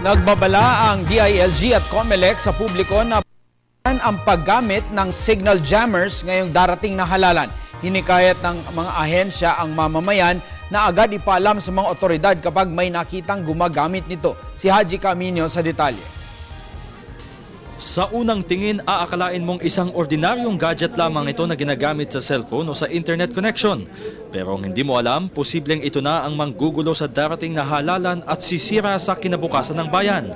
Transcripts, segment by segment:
Nagbabala ang DILG at COMELEC sa publiko na ang paggamit ng signal jammers ngayong darating na halalan. Hinikayat ng mga ahensya ang mamamayan na agad ipaalam sa mga otoridad kapag may nakitang gumagamit nito. Si Haji Camino sa detalye. Sa unang tingin, aakalain mong isang ordinaryong gadget lamang ito na ginagamit sa cellphone o sa internet connection. Pero hindi mo alam, posibleng ito na ang manggugulo sa darating na halalan at sisira sa kinabukasan ng bayan.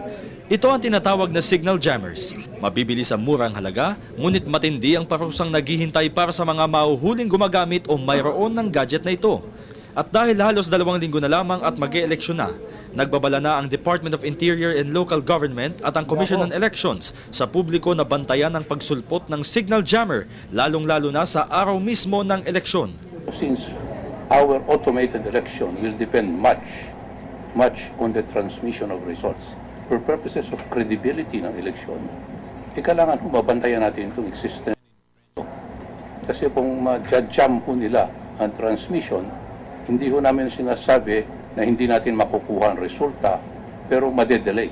Ito ang tinatawag na signal jammers. Mabibili sa murang halaga, ngunit matindi ang parusang naghihintay para sa mga mahuhuling gumagamit o mayroon ng gadget na ito. At dahil halos 2 linggo na lamang at mag-e-eleksyon na, nagbabala na ang Department of Interior and Local Government at ang Commission on Elections sa publiko na bantayan ang pagsulpot ng signal jammer, lalong-lalo na sa araw mismo ng eleksyon. Since our automated election will depend much on the transmission of results, for purposes of credibility ng eleksyon, kailangan mabantayan natin itong existence. Kasi kung ma-jam po nila ang transmission, hindi ho namin sinasabi na hindi natin makukuha ang resulta, pero madedelay.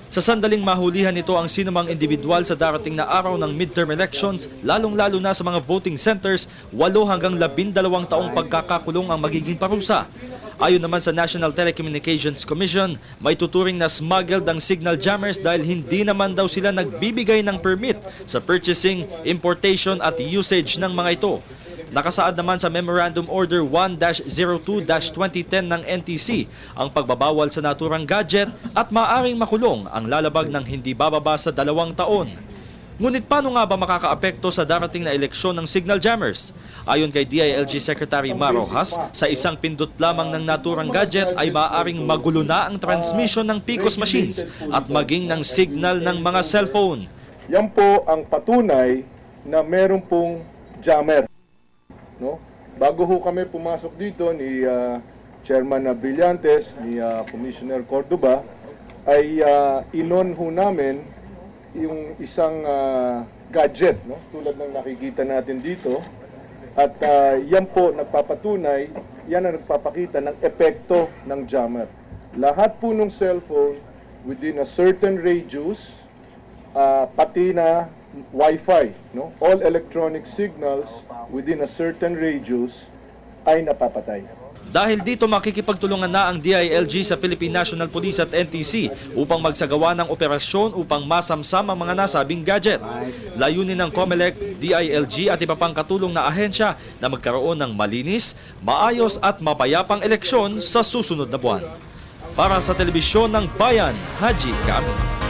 Sa sandaling mahulihan nito ang sinumang individual sa darating na araw ng midterm elections, lalong-lalo na sa mga voting centers, 8 hanggang 12 taong pagkakakulong ang magiging parusa. Ayon naman sa National Telecommunications Commission, may tuturing na smuggled ang signal jammers dahil hindi naman daw sila nagbibigay ng permit sa purchasing, importation at usage ng mga ito. Nakasaad naman sa Memorandum Order 1-02-2010 ng NTC ang pagbabawal sa naturang gadget at maaring makulong ang lalabag ng hindi bababa sa 2 taon. Ngunit paano nga ba makakaapekto sa darating na eleksyon ng signal jammers? Ayon kay DILG Secretary Mar Rojas, sa isang pindot lamang ng naturang gadget ay maaaring magulo na ang transmission ng PCOS machines at maging ng signal ng mga cellphone. Yan po ang patunay na meron pong jammer. No? Bago ho kami pumasok dito ni Chairman Brillantes, ni Commissioner Cordoba, ay inon ho namin yung isang gadget, no? Tulad ng nakikita natin dito. At yan po nagpapatunay, yan ang nagpapakita ng epekto ng jammer. Lahat po ng cellphone within a certain radius, pati na Wi-Fi, no? All electronic signals within a certain radius ay napapatay. Dahil dito makikipagtulungan na ang DILG sa Philippine National Police at NTC upang magsagawa ng operasyon upang masamsam ang mga nasabing gadget. Layunin ng COMELEC, DILG at iba pang katulong na ahensya na magkaroon ng malinis, maayos at mapayapang eleksyon sa susunod na buwan. Para sa Telebisyon ng Bayan, Haji Camino.